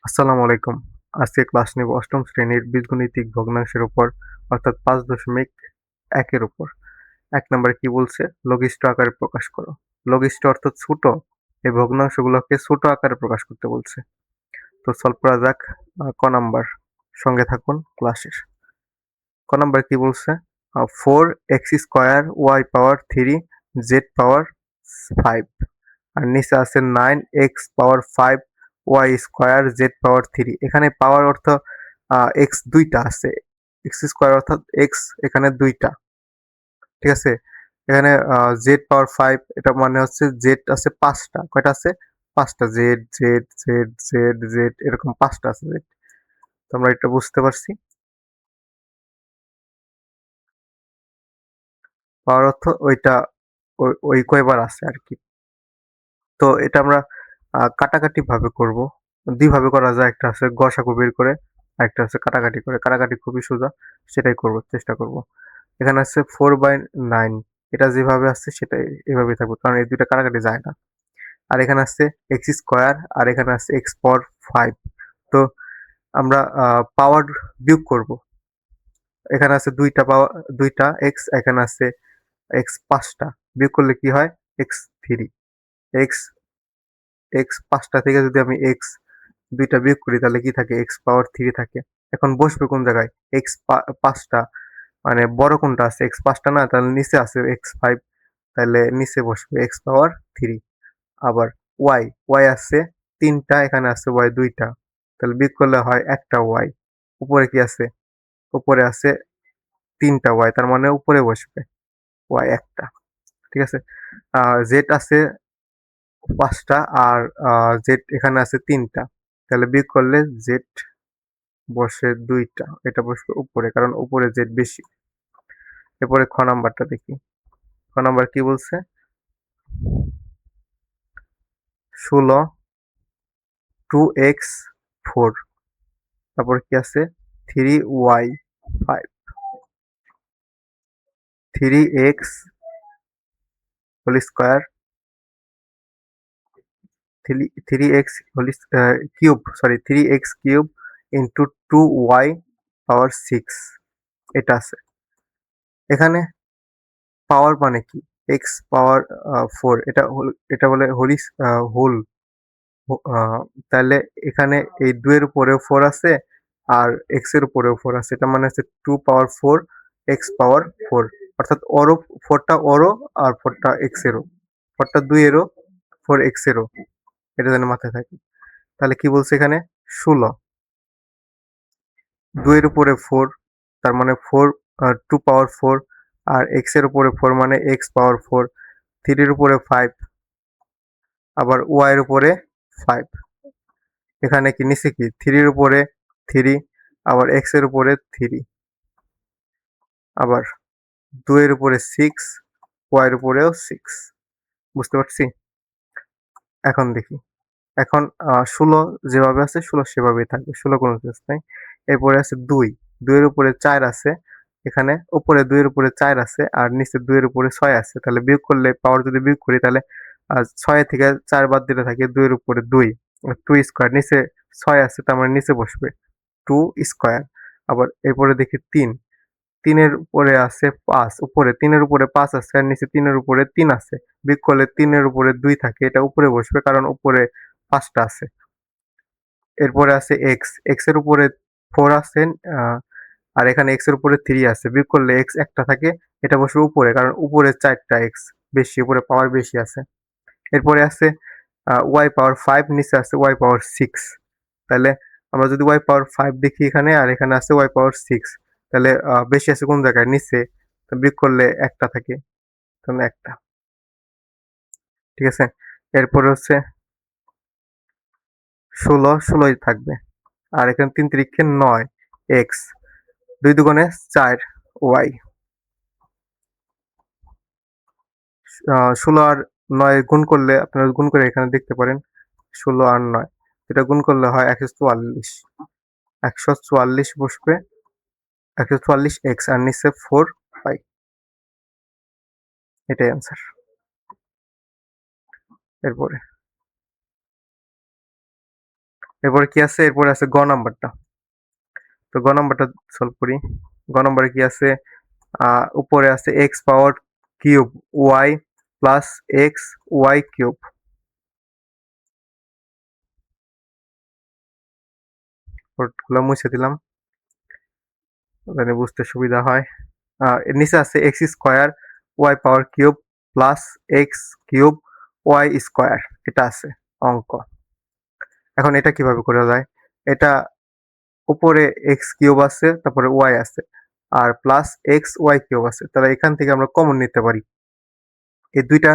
আসসালামু আলাইকুম। আজকে ক্লাস নেব ৮ম শ্রেণীর বীজগণিতিক ভগ্নাংশের উপর অর্থাৎ ৫.১ এর উপর। ১ নাম্বারে কি বলছে? লঘিষ্ঠ আকারে প্রকাশ করো। লঘিষ্ঠ অর্থাৎ ছোট। এই ভগ্নাংশগুলোকে ছোট আকারে প্রকাশ করতে বলছে। তো সলভ করা যাক। ক নাম্বার। সঙ্গে থাকুন ক্লাসের। ক নাম্বারে কি বলছে? 4x² y পাওয়ার 3 z পাওয়ার 5 আর নিচে আছে 9x পাওয়ার 5 y স্কয়ার z পাওয়ার 3। এখানে পাওয়ার অর্থ x দুইটা আছে। x স্কয়ার অর্থাৎ x এখানে দুইটা। ঠিক আছে? এখানে z পাওয়ার 5 এটা মানে হচ্ছে z আছে ৫ টা। কয়টা আছে? ৫ টা z, z, z, z, z এরকম ৫ টা আছে z। তো আমরা এটা বুঝতে পারছি। পাওয়ার অর্থ ওইটা ওই কয়বার আছে আরকি। তো এটা আমরা কাটাকাটি ভাবে করব। ২ ভাবে করা যায়। একটা আছে গসাগু বের করে, আরেকটা হচ্ছে কাটাকাটি করে। কাটাকাটি খুবই সোজা। সেটাই চেষ্টা করব। এখানে আছে 4/9 এটা যেভাবে আছে সেটাই এভাবেই থাকবে। কারণ এই ২ টা কাটাকাটি যায় না। আর এখানে আছে x² আর এখানে আছে x পাওয়ার 5। তো আমরা পাওয়ার বিয়োগ করব। এখানে আছে ২ টা x, এখানে আছে x ৫ টা। বিয়োগ করলে কি হয়? x3 x x ৫ টা থেকে যদি আমি x ২ টা বিয়োগ করি তাহলে কি থাকে? x পাওয়ার 3 থাকে। এখন বসবে কোন জায়গায়? x ৫ টা মানে বড় কোনটা আছে? x ৫ টা না? তাহলে নিচে আছে x5 তাইলে নিচে বসবে x পাওয়ার 3। আবার y আছে ৩ টা, এখানে আছে y ২ টা। তাহলে বিয়োগ করলে হয় ১ টা y। উপরে কি আছে? উপরে আছে ৩ টা y তার মানে উপরে বসবে y ১ টা। ঠিক আছে? আ z আছে ৫ টা আর z এখানে আছে ৩ টা। তাহলে বিয়োগ করলে z বসে ২ টা। এটা বসবে উপরে কারণ উপরে z বেশি। এরপরে খ নাম্বারটা দেখি। খ নাম্বার কি বলছে? ১৬ 2x 4 তারপর কি আছে? 3y 5 3x whole square 3x cube 3x cube into 2y power 6 এটা আছে। এখানে পাওয়ার মানে কি? x পাওয়ার 4 এটা বলে হোল আ তাহলে এখানে এই ২ এর উপরেও ৪ আছে আর x এর উপরেও ৪ আছে। এটা মানে হচ্ছে 2 পাওয়ার 4 x পাওয়ার 4 অর্থাৎ 4 টা ওরও আর 4 টা x এরও। 4 টা ২ এরও, 4 x এরও। এটা যেন মাথায় থাকে। তাহলে কি বলছে এখানে? ১৬ ২ এর উপরে 4 তার মানে 2 পাওয়ার 4 আর x এর উপরে 4 মানে x পাওয়ার 4 3 এর উপরে 5 আবার y এর উপরে 5 এখানে কি নিচে কি 3 এর উপরে 3 আবার x এর উপরে 3 আবার 2 এর উপরে 6 y এর উপরেও 6 বুঝতে পারছি? এখন দেখি। এখন ১৬ যেভাবে আছে ১৬ সেভাবেই থাকবে। ১৬ কোনো চেঞ্জ নাই। এরপরে আছে ২, ২ এর উপরে ৪ আছে। এখানে উপরে ২ এর উপরে ৪ আছে আর নিচে ২ এর উপরে ৬ আছে। তাহলে বিয়োগ করলে পাওয়ার যদি বিয়োগ করি তাহলে ৬ থেকে ৪ বাদ দিলে থাকে ২ এর উপরে ২। 2 স্কয়ার নিচে ৬ আছে তার মানে নিচে বসবে 2 স্কয়ার। আবার এরপরে দেখি ৩, ৩ এর উপরে আছে ৫ উপরে ৩ এর উপরে ৫ আছে আর নিচে ৩ এর উপরে ৩ আছে। বিয়োগ করলে ৩ এর উপরে ২ থাকে। এটা উপরে বসবে কারণ উপরে ৫ টা আছে। এরপরে আছে x, x এর উপরে 4 আছে আ আর এখানে x এর উপরে 3 আছে। বিয়োগ করলে x একটা থাকে। এটা বসবে উপরে কারণ উপরে ৪ টা x বেশি, উপরে পাওয়ার বেশি আছে। এরপরে আছে y পাওয়ার ৫ নিচে আছে y পাওয়ার ৬। তাহলে আমরা যদি y পাওয়ার ৫ দেখি এখানে আর এখানে আছে y পাওয়ার ৬ তাহলে বেশি আছে কোন জায়গায়? নিচে। তো বিয়োগ করলে একটা থাকে। তাহলে একটা। ঠিক আছে? এরপরে হচ্ছে ১৬, ১৬ ই থাকবে। আর এখানে ৩ তিরিক্ষে ৯ x ২ দুগুণে ৪ y ১৬ আর ৯ গুণ করলে আপনারা গুণ করে এখানে দেখতে পারেন ১৬ আর ৯ এটা গুণ করলে হয় ১৪৪ ১৪৪ বসবে ১৪৪ x আর নিচে 4 y এটাই অ্যান্সার। এরপরে এরপরে কি আছে? এরপরে আছে গ নাম্বারটা। তো গ নাম্বারটা সলভ করি। গ নাম্বারে কি আছে? উপরে আছে X power cube Y plus x Y cube. গুলো মুছে দিলাম যাতে বুঝতে সুবিধা হয়। এর নিচে আছে x square Y power cube plus X cube Y square, এটা আছে অঙ্ক। এখন এটা কিভাবে করা যায়? এটা উপরে এক্স কিউব আছে, তারপরে ওয়াই আছে, আর প্লাস এক্স ওয়াই কিউব আছে, তাহলে এখান থেকে আমরা কমন নিতে পারি। এই দুইটা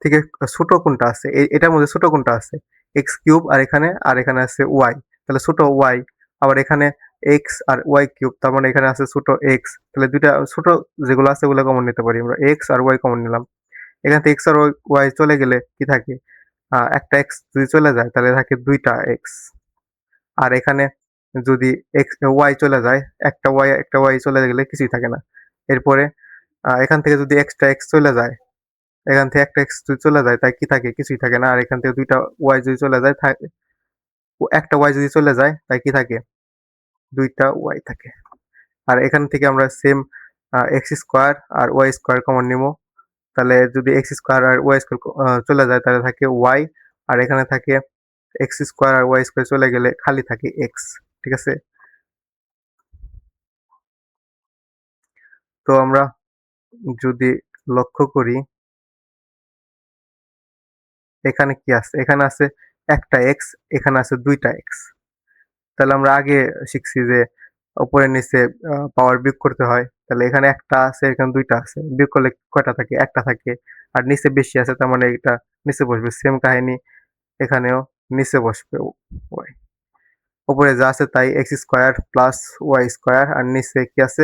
থেকে ছোট কোনটা আছে? এটার মধ্যে ছোট কোনটা আছে? এক্স কিউব, আর এখানে আছে ওয়াই, তাহলে ছোট ওয়াই। আবার এখানে এক্স আর ওয়াই কিউব, তার মানে এখানে আছে ছোট এক্স, তাহলে দুইটা ছোট যেগুলো আছে ওগুলো কমন নিতে পারি আমরা। এক্স আর ওয়াই কমন নিলাম। এখান থেকে এক্স আর ওয়াই চলে গেলে কি থাকে? একটা এক্স যদি চলে যায় তাহলে থাকে দুইটা এক্স। আর এখানে যদি এক্স ওয়াই চলে যায়, একটা ওয়াই চলে গেলে কিছুই থাকে না। এরপরে এখান থেকে যদি এক্সটা এক্স চলে যায়, এখান থেকে একটা এক্স যদি চলে যায় তাই কি থাকে? কিছুই থাকে না। আর এখান থেকে দুইটা ওয়াই যদি চলে যায় একটা ওয়াই যদি চলে যায় তাই কি থাকে? দুইটা ওয়াই থাকে। আর এখান থেকে আমরা সেম এক্স স্কোয়ার আর ওয়াই স্কোয়ার কমন নিব। তাহলে যদি এক্স স্কোয়ার আর ওয়াই স্কোয়ার চলে যায় তাহলে থাকে ওয়াই, আর এখানে থাকে এক্স স্কোয়ার আর ওয়াই স্কোয়ার চলে গেলে খালি থাকে এক্স। ঠিক আছে? তো আমরা যদি লক্ষ্য করি এখানে কি আছে? এখানে আছে একটা এক্স, এখানে আছে দুইটা এক্স। তাহলে আমরা আগে শিখছি যে উপরে নিচে পাওয়ার বিয়োগ করতে হয়। তাহলে এখানে একটা আছে, এখানে দুইটা আছে। বিয়োগ করলে কয়টা থাকে? একটা থাকে। আর নিচে বেশি আছে, তার মানে এটা নিচে বসবে। সেম কাহিনী এখানেও নিচে বসবে ওয়াই। উপরে যা আছে তাই x square plus Y square, আর নিচে কি আছে?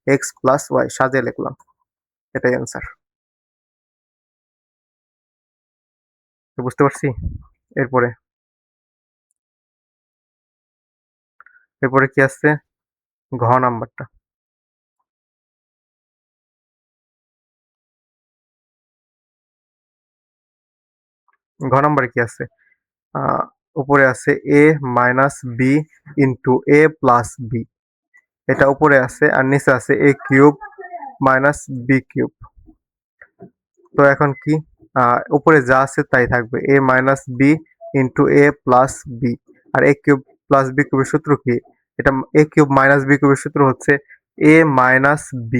এক্স প্লাস ওয়াই সাজিয়ে লিখলাম। এটাই অ্যান্সার। বুঝতে পারছি? এরপরে এরপরে কি আছে? ঘ নাম্বারটা। ঘ নাম্বারে কি আছে? আ উপরে আছে a minus b into a plus b, এটা উপরে আছে, আর নিচে আছে a cube minus b cube. তো এখন কি? উপরে যা আছে তাই থাকবে, a minus b into a plus b। আর a কিউব প্লাস b কিউবের সূত্র কি? এটা a কিউব মাইনাস b কিউবের সূত্র হচ্ছে a মাইনাস b।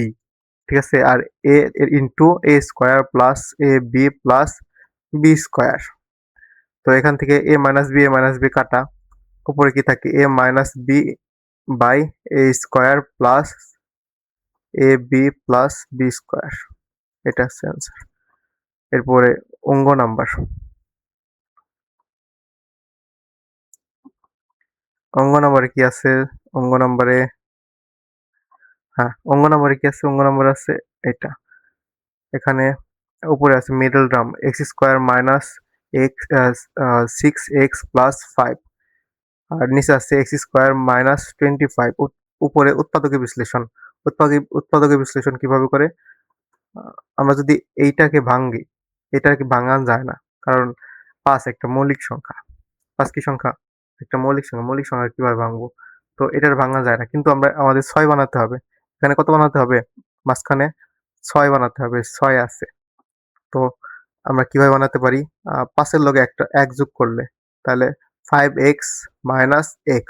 ঠিক আছে? আর a এর into a square plus a b plus b square. তো এখান থেকে a মাইনাস বি কাটা, উপরে কি থাকে? a minus B by a square plus A B plus B square, এটা হচ্ছে অ্যান্সার। এরপরে অঙ্গ নাম্বার। অঙ্গ নাম্বারে কি আছে? অঙ্গ নাম্বারে অঙ্গ নাম্বারে কি আছে? অঙ্গ নাম্বার আছে এটা। এখানে উপরে আছে middle term x square minus x 6x plus 5, আর নিচে আছে এক্স স্কোয়ার মাইনাস 25। উপরে উৎপাদকের বিশ্লেষণ। উৎপাদকের বিশ্লেষণ কিভাবে করে? আমরা যদি এইটাকে ভাঙি, এটাকে ভাঙানো যায় না, কারণ 5 একটা মৌলিক সংখ্যা। 5 কি সংখ্যা? একটা মৌলিক সংখ্যা। মৌলিক সংখ্যা কিভাবে ভাঙবো? তো এটার ভাঙা যায় না, কিন্তু আমাদের 6 বানাতে হবে। এখানে কত বানাতে হবে? মাঝখানে 6 বানাতে হবে, 6 আছে। তো আমরা কিভাবে বানাতে পারি? 5 এর লগে একটা 1 যোগ করলে, তাহলে 5x মাইনাস x,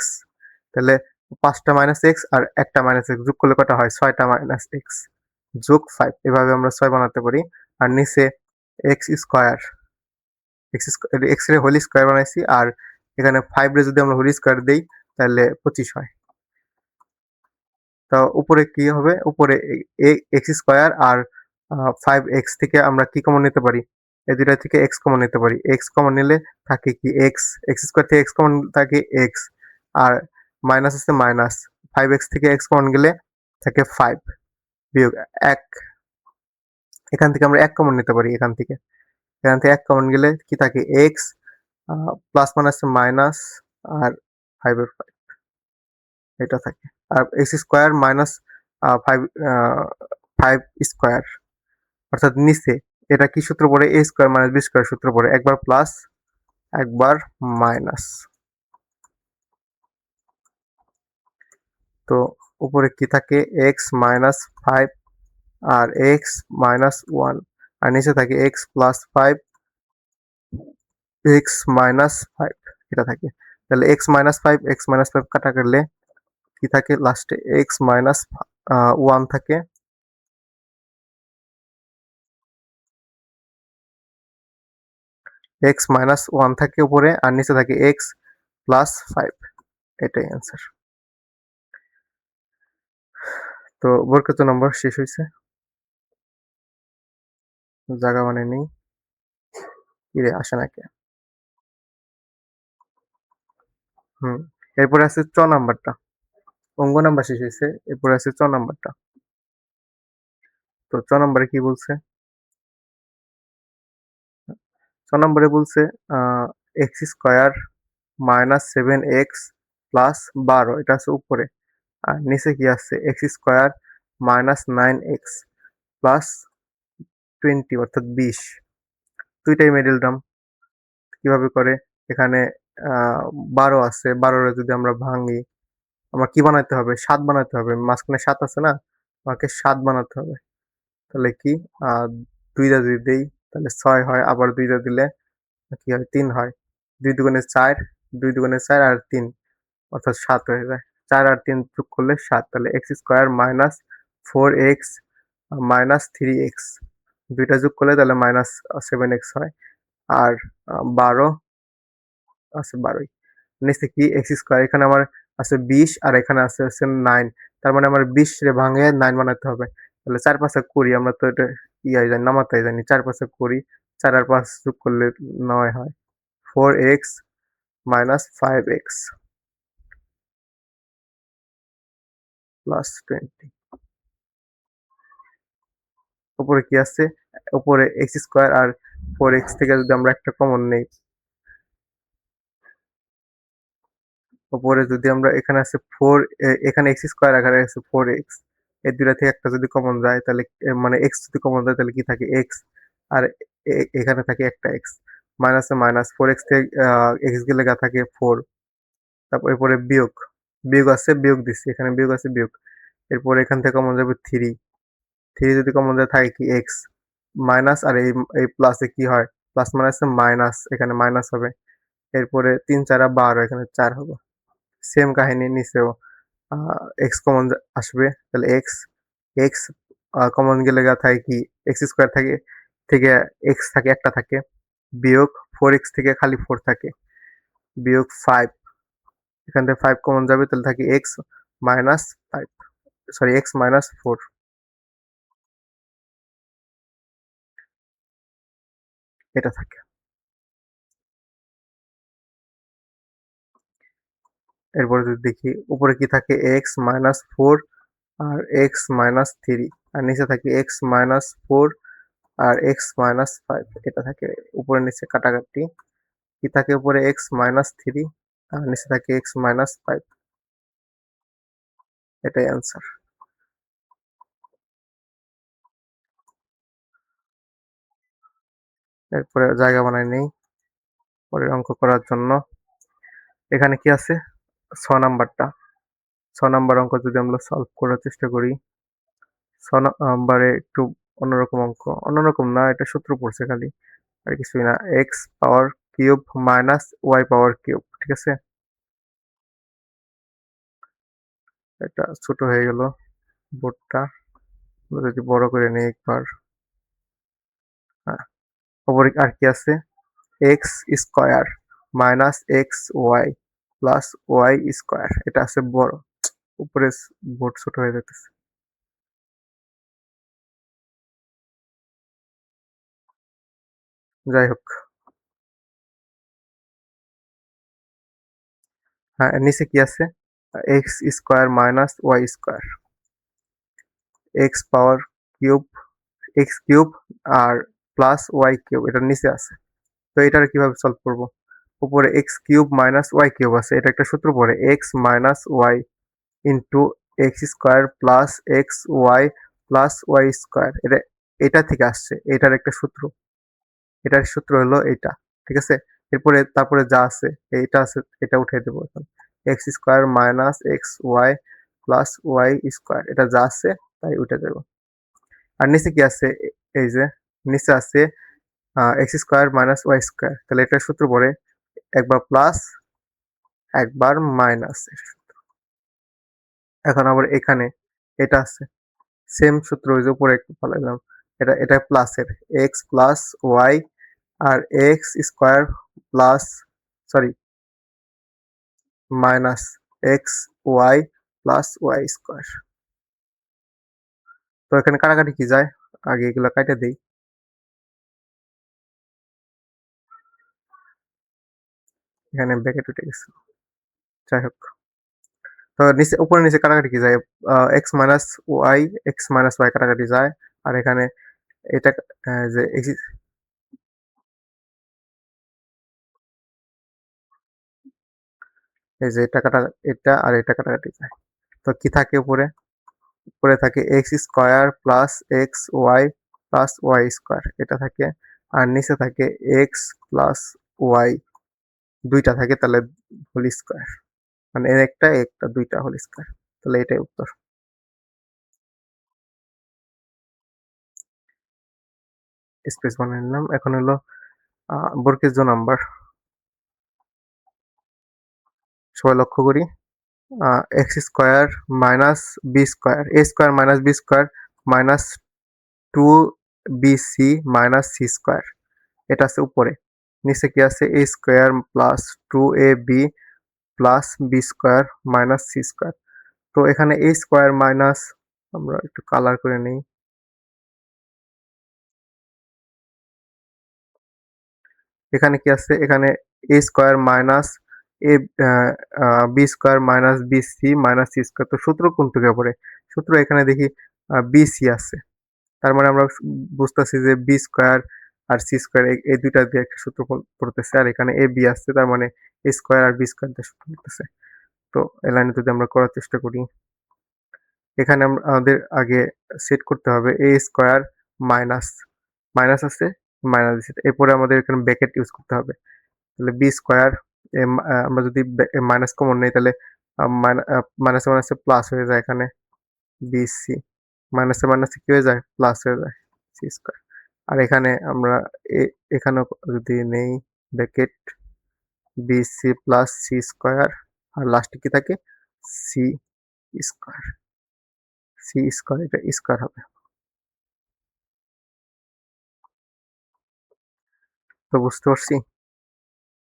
তাহলে 5 টা মাইনাস x আর একটা মাইনাস x যোগ করলে কয়টা হয়? 6 টা মাইনাস x যোগ 5, এভাবে আমরা 6 বানাতে পারি। আর নিচে x স্কয়ার, x এর হোল স্কয়ার বানাইছি, আর এখানে 5 রে যদি আমরা হোল স্কয়ার দেই তাহলে 25 হয়। তো উপরে কি হবে? উপরে এক্স স্কয়ার আর 5x থেকে আমরা কি কমন নিতে পারি? এই দুইটা থেকে x কমন নিতে পারি। x কমন নিলে থাকে কি? এক্স স্কয়ার থেকে x কমন থাকে x, আর মাইনাস আছে মাইনাস। 5x থেকে x কমন গেলে থাকে 5 বিয়োগ 1। এখান থেকে আমরা 1 কমন নিতে পারি এখান থেকে 1 কমন গেলে কি থাকে? x প্লাস মাইনাস মাইনাস, আর 5 এর 5 এটা থাকে। আর x স্কয়ার মাইনাস 5 5 স্কয়ার, অর্থাৎ নিচে এটা কি সূত্র পড়ে? a square minus b square সূত্র পড়ে। একবার প্লাস একবার মাইনাস। তো উপরে কি থাকে এক্স মাইনাস ফাইভ আর এক্স মাইনাস ওয়ান আর নিচে থাকে x plus five x minus five এটা থাকে। তাহলে এক্স মাইনাস ফাইভ কাটা করলে কি থাকে লাস্টে এক্স মাইনাস ওয়ান থাকে। এক্স মাইনাস ওয়ান থাকে উপরে আর নিচে থাকে এক্স প্লাস ফাইভ। এটাই অ্যান্সার। তো বরকত নম্বর শেষ হয়েছে, জায়গা মানে নেই, ইরে আসে নাকি। হুম, এরপরে আছে চ নাম্বারটা, অঙ্ক নাম্বার শেষ হয়েছে, এরপরে আছে চ নাম্বারটা। তো চ নাম্বারে কি বলছে, ছ নম্বরে বলছে x square minus seven x plus 12 এটা আছে উপরে আর নিচে কি আছে x square minus nine x plus 20 অর্থাৎ 20 দুইটাই মিডল টার্ম। কিভাবে করে এখানে 12 আছে, 12 যদি আমরা ভাঙি আমার কি বানাইতে হবে 7 বানাইতে হবে, মাঝখানে 7 আছে না, আমাকে 7 বানাতে হবে। তাহলে কি আহ 2টা যদি দেই তাহলে 6 হয়, আবার 2টা দিলে কি হয় 3 হয়, 2 দুগুণে 4, 2 দুগুণে 4 আর 3 অর্থাৎ 7 হয়ে যায়। 4 আর 3 যোগ করলে 7, তাহলে x square minus 4x minus 3x দুইটা যোগ করলে তাহলে মাইনাস 7x হয়। আর 12 আছে 12ই। নিচে কি এক্স স্কোয়ার এখানে আমার আছে 20 আর এখানে আছে হচ্ছে 9, তার মানে আমার 20 রে ভাঙে 9 বানাতে হবে। তাহলে 4 5 20, আমরা তো এটা ইয়াই জানি নামাতাই জানি, 4 5 20, 4 আর 5 যোগ করলে 9 হয়। 4x minus 5x plus 20। উপরে কি আছে, উপরে এক্স স্কোয়ার আর 4x থেকে যদি আমরা একটা কমন নেই, উপরে যদি আমরা এখানে আছে 4, এখানে এক্স স্কোয়ার এখানে আছে 4x, এই দুইটা থেকে একটা যদি কমন যায় তাহলে মানে এক্স যদি কমন যায় তাহলে কি থাকে এক্স আর এখানে থাকে একটা এক্স, মাইনাসে মাইনাস 4x থেকে এক্স গেলে গা থাকে 4, তারপর এরপরে বিয়োগ, বিয়োগ আছে বিয়োগ দিচ্ছি এখানে বিয়োগ আছে বিয়োগ, এরপর এখান থেকে কমন যাবে 3, 3 যদি কমন যায় থাকে কি এক্স মাইনাস আর এই প্লাসে কি হয় প্লাস মাইনাসে মাইনাস, এখানে মাইনাস হবে। এরপরে 3 4 12 এখানে 4 হবে। সেম কাহিনী নিচেও এক্স কমন আসবে তাহলে এক্স, এক্স কমন গেলে গা থাকে কি এক্স স্কোয়ার থাকে থেকে এক্স থাকে একটা থাকে, বিয়োগ 4x থেকে খালি 4 থাকে, বিয়োগ 5, এখান থেকে 5 কমন যাবে তাহলে থাকে x minus 5, sorry x minus 4 এটা থাকে। এরপরে যদি দেখি উপরে কি থাকে এক্স মাইনাস 4 আর এক্স মাইনাস 3 আর নিচে থাকে এক্স মাইনাস 4 আর এক্স মাইনাস 5 এটা থাকে। উপরে নিচে কাটাকাটি কি থাকে উপরে এক্স মাইনাস 3 আর নিচে থাকে এক্স মাইনাস 5, এটাই অ্যান্সার। এরপরে জায়গা বানাই নেই পরের অঙ্ক করার জন্য। এখানে কি আছে 6 নাম্বারটা, 6 নাম্বার অঙ্ক যদি আমরা সলভ করার চেষ্টা করি, 6 নাম্বারে একটু অন্যরকম অঙ্ক, অন্যরকম না এটা সূত্র পড়ছে খালি আর কিছুই না, X power cube minus Y power cube, ঠিক আছে। এটা ছোট হয়ে গেল বোর্ডটা, যদি বড় করে নেই একবার। হ্যাঁ, উপরে আর কি আছে x square minus x Y plus Y square, এটা আছে বড়, উপরে বোর্ড ছোট হয়ে যেতেছে। যাই হোক, হ্যাঁ নিচে কি আছে x square minus Y square, x power cube x cube আর প্লাস ওয়াই কিউব এটার নিচে আছে। তো এটার কিভাবে সলভ করব, উপরে x cube minus y cube আছে, এটা একটা সূত্র পড়ে x minus y into x square plus x Y plus Y square, এটা এটা থেকে আসছে, এটার একটা সূত্র, এটার সূত্র হলো এটা, ঠিক আছে। এরপরে তারপরে যা আছে এইটা আছে এটা উঠিয়ে দেবো এখন, X square minus x Y plus Y square, এটা যা আছে তাই উঠে যাব। আর নিচে কি আছে? এই যে নিচে আছে x square minus Y square, তাহলে এটার সূত্র পড়ে একবার প্লাস একবার মাইনাস। এখন আবার এখানে এটা আছে, সেম সূত্র ওই যে উপরে একটু ফলাইলাম, এটা প্লাসের এক্স প্লাস ওয়াই আর x square plus sorry minus x Y plus Y square. তো এখানে কাটাকাটি কি যায়? আগে এগুলো কাটে দেই। এখানে ব্র্যাকেট উঠে গেছে, যাই হোক। তো নিচে উপরে নিচে কাটাকাটি কি যায়? X minus Y, X minus Y কাটাকাটি যায়। আর এখানে এটা যে এই যে এটা কাটা, এটা আর এটা কাটাকাটি যায়। তো কি থাকে উপরে? উপরে থাকে X square plus x Y plus Y square, এটা থাকে। আর নিচে থাকে এক্স প্লাস ওয়াই, দুইটা থাকে, তাহলে হোল স্কোয়ার। মানে এর একটা একটা দুইটা হোল স্কোয়ার, তাহলে এটাই উত্তর। স্পেস বানিয়ে নিলাম। এখন হলো বর্গের জো নাম্বার। সবাই লক্ষ্য করি, x square minus B square, a square minus B square minus two B c minus C square, এটা আছে উপরে। নিচে কি আছে? A square plus two A B plus B square minus C square. তো এখানে এ স্কোয়ার মাইনাস, আমরা একটু কালার করে নিই। এখানে কি আছে? এখানে a square minus a b square minus b c minus C square. তো সূত্র কোন থেকে পড়ে? সূত্র এখানে দেখি বি সি আছে, তার মানে আমরা বুঝতেছি যে বি স্কোয়ার আর সি স্কোয়ার এই দুইটা দিয়ে একটা সূত্র পড়তেছে। আর এখানে এ বি আসছে, তার মানে এ স্কোয়ার আর বি স্কোয়ার দিয়ে সূত্র পড়তেছে। তো এই লাইনে যদি আমরা করার চেষ্টা করি, এখানে আমাদের আগে সেট করতে হবে এ স্কোয়ার মাইনাস, মাইনাস আছে, মাইনাস দিচ্ছি, এরপরে আমাদের এখানে ব্র্যাকেট ইউজ করতে হবে। তাহলে বি স্কোয়ার, আমরা যদি মাইনাস কমন নেই, তাহলে মাইনাসে মাইনাসে প্লাস হয়ে যায় এখানে বি সি, মাইনাসে মাইনাসে কি হয়ে যায়? প্লাস হয়ে যায় সি স্কোয়ার। আর এখানে আমরা এখানেও যদি নেই bracket b C plus c square, আর লাস্টে কি থাকে? সি স্কোয়ার, সি স্কোয়ার, এটা স্কোয়ার হবে। তো বুঝতে পারছি।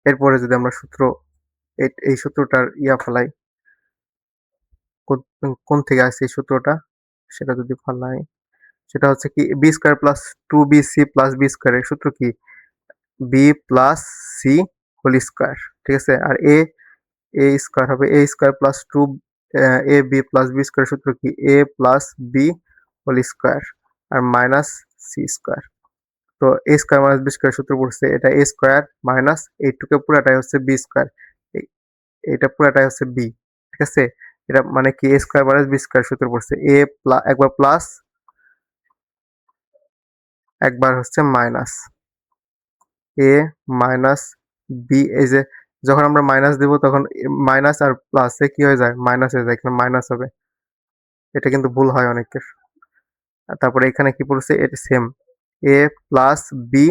এরপরে যদি আমরা সূত্র এই সূত্রটার ফেলাই, কোন কোন থেকে আসছে এই সূত্রটা, সেটা যদি ফেলাই, সেটা হচ্ছে কি B square plus two B C plus B স্কোয়ারের সূত্র কি? B plus C whole square, ঠিক আছে। আর এ স্কোয়ার হবে A square plus two A B plus B square সূত্র কি? A plus B whole square আর মাইনাস সি স্কোয়ার। তো A square minus B square সূত্র পড়ছে, এটা এ স্কোয়ার মাইনাস এইটুকু পুরাটাই হচ্ছে বি স্কোয়ার, এটা পুরাটাই হচ্ছে বি, ঠিক আছে। এটা মানে কি? এ স্কোয়ার মাইনাস বি স্কোয়ার সূত্র পড়ছে, একবার প্লাস একবার হচ্ছে মাইনাস, এ মাইনাস বি। এই যে যখন আমরা মাইনাস দেব তখন মাইনাস আর প্লাসে কি হয়ে যায়? মাইনাস হয়ে যায়, এখানে মাইনাস হবে। এটা কিন্তু ভুল হয় অনেকের। আর তারপরে এখানে কি পড়ছে? এটা সেম, এ প্লাস বি,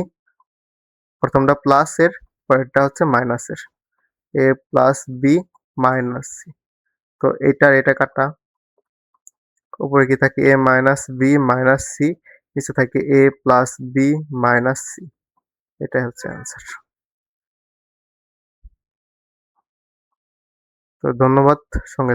প্রথমটা প্লাস এর, পরেরটা হচ্ছে মাইনাসের, এ প্লাস বি মাইনাস সি। তো এটা কাটা, উপরে কি থাকে? এ মাইনাস বি মাইনাস সি, নিচে থাকে এ প্লাস বি মাইনাস সি, এটাই হচ্ছে অ্যান্সার। তো ধন্যবাদ সঙ্গে